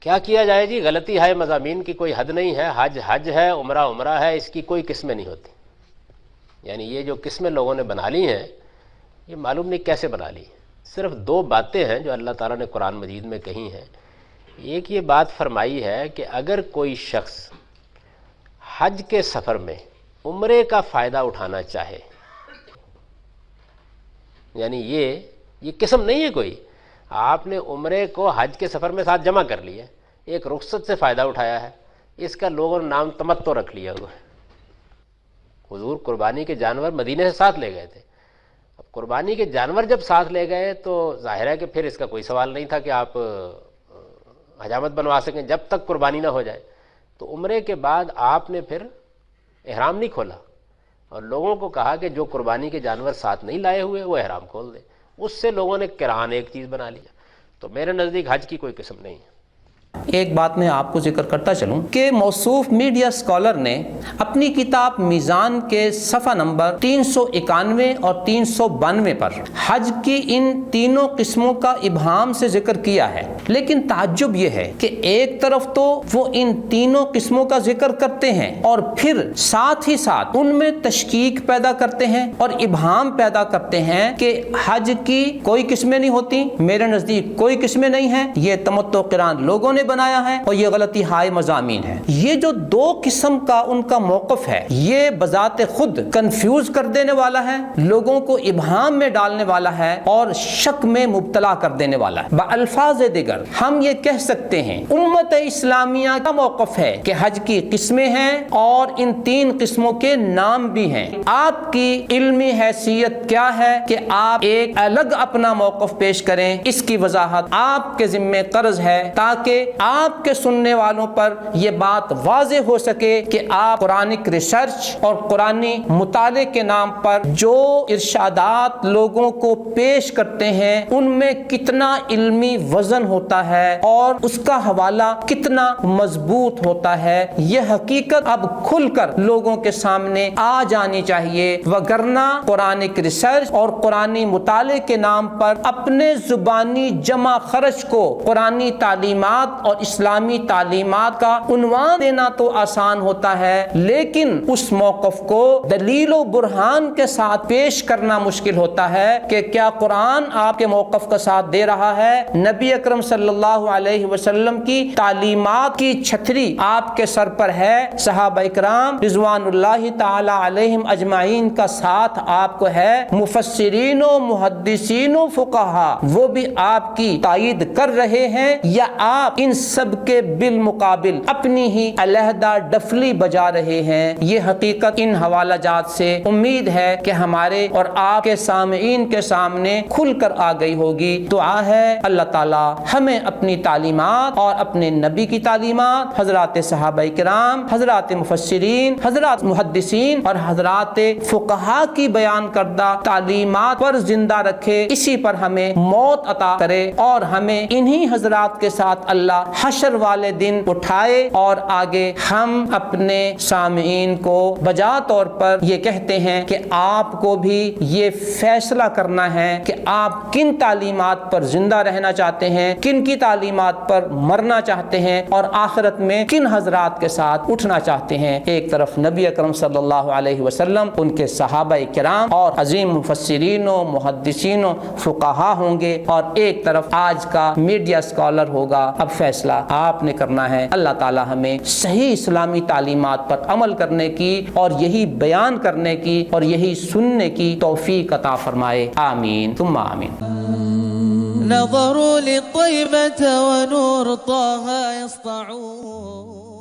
کیا کیا جائے جی، غلطی ہے، مضامین کی کوئی حد نہیں ہے، حج حج ہے، عمرہ عمرہ ہے، اس کی کوئی قسمیں نہیں ہوتی. یعنی یہ جو قسمیں لوگوں نے بنا لی ہیں، یہ معلوم نہیں کیسے بنا لی. صرف دو باتیں ہیں جو اللہ تعالیٰ نے قرآن مجید میں کہی ہیں. ایک یہ بات فرمائی ہے کہ اگر کوئی شخص حج کے سفر میں عمرے کا فائدہ اٹھانا چاہے، یعنی یہ قسم نہیں ہے کوئی، آپ نے عمرے کو حج کے سفر میں ساتھ جمع کر لیا، ایک رخصت سے فائدہ اٹھایا ہے، اس کا لوگوں نے نام تمتع رکھ لیا ہوا ہے. حضور قربانی کے جانور مدینے سے ساتھ لے گئے تھے. اب قربانی کے جانور جب ساتھ لے گئے تو ظاہر ہے کہ پھر اس کا کوئی سوال نہیں تھا کہ آپ حجامت بنوا سکیں جب تک قربانی نہ ہو جائے. تو عمرے کے بعد آپ نے پھر احرام نہیں کھولا اور لوگوں کو کہا کہ جو قربانی کے جانور ساتھ نہیں لائے ہوئے وہ احرام کھول دیں. اس سے لوگوں نے قران ایک چیز بنا لیا. تو میرے نزدیک حج کی کوئی قسم نہیں ہے. ایک بات میں آپ کو ذکر کرتا چلوں کہ موصوف میڈیا اسکالر نے اپنی کتاب میزان کے صفحہ نمبر 391 اور 392 پر حج کی ان تینوں قسموں کا ابہام سے ذکر کیا ہے. لیکن تعجب یہ ہے کہ ایک طرف تو وہ ان تینوں قسموں کا ذکر کرتے ہیں اور پھر ساتھ ہی ساتھ ان میں تشکیک پیدا کرتے ہیں اور ابہام پیدا کرتے ہیں کہ حج کی کوئی قسمیں نہیں ہوتی. میرے نزدیک کوئی قسمیں نہیں ہیں، یہ تمتع قران لوگوں نے بنایا ہے اور یہ غلطی ہائے مضامین ہے. یہ جو دو قسم کا ان کا موقف ہے یہ بذات خود کنفیوز کر دینے والا ہے، لوگوں کو ابہام میں ڈالنے والا ہے اور شک میں مبتلا کر دینے والا ہے. بالفاظ دیگر ہم یہ کہہ سکتے ہیں امت اسلامیہ کا موقف ہے کہ حج کی قسمیں ہیں اور ان تین قسموں کے نام بھی ہیں. آپ کی علمی حیثیت کیا ہے کہ آپ ایک الگ اپنا موقف پیش کریں؟ اس کی وضاحت آپ کے ذمہ قرض ہے تاکہ آپ کے سننے والوں پر یہ بات واضح ہو سکے کہ آپ قرآنک ریسرچ اور قرآنی مطالعے کے نام پر جو ارشادات لوگوں کو پیش کرتے ہیں ان میں کتنا علمی وزن ہوتا ہے اور اس کا حوالہ کتنا مضبوط ہوتا ہے. یہ حقیقت اب کھل کر لوگوں کے سامنے آ جانی چاہیے، وگرنہ قرآنک ریسرچ اور قرآنی مطالعے کے نام پر اپنے زبانی جمع خرچ کو قرآنی تعلیمات اور اسلامی تعلیمات کا عنوان دینا تو آسان ہوتا ہے، لیکن اس موقف کو دلیل و برہان کے ساتھ پیش کرنا مشکل ہوتا ہے کہ کیا قرآن آپ کے موقف کا ساتھ دے رہا ہے؟ نبی اکرم صلی اللہ علیہ وسلم کی تعلیمات کی چھتری آپ کے سر پر ہے، صحابہ اکرام رضوان اللہ تعالی علیہم اجمعین کا ساتھ آپ کو ہے، مفسرین و محدثین و فقہا وہ بھی آپ کی تائید کر رہے ہیں، یا آپ ان سب کے بالمقابل اپنی ہی علیحدہ ڈفلی بجا رہے ہیں؟ یہ حقیقت ان حوالہ جات سے امید ہے کہ ہمارے اور آپ کے سامعین کے سامنے کھل کر آ گئی ہوگی. دعا ہے اللہ تعالی ہمیں اپنی تعلیمات اور اپنے نبی کی تعلیمات، حضرات صحابہ کرام، حضرات مفسرین، حضرات محدثین اور حضرات فقہا کی بیان کردہ تعلیمات پر زندہ رکھے، اسی پر ہمیں موت عطا کرے اور ہمیں انہی حضرات کے ساتھ اللہ حشر والے دن اٹھائے. اور آگے ہم اپنے سامعین کو بجا طور پر یہ کہتے ہیں کہ آپ کو بھی یہ فیصلہ کرنا ہے کہ آپ کن تعلیمات پر زندہ رہنا چاہتے ہیں، کن کی تعلیمات پر مرنا چاہتے ہیں اور آخرت میں کن حضرات کے ساتھ اٹھنا چاہتے ہیں. ایک طرف نبی اکرم صلی اللہ علیہ وسلم، ان کے صحابہ کرام اور عظیم مفسرین و محدثین و فقہا ہوں گے، اور ایک طرف آج کا میڈیا اسکالر ہوگا. اب فیصلہ آپ نے کرنا ہے. اللہ تعالی ہمیں صحیح اسلامی تعلیمات پر عمل کرنے کی اور یہی بیان کرنے کی اور یہی سننے کی توفیق عطا فرمائے. آمین ثم آمین. نظروا للطيبة ونور طه يسطعون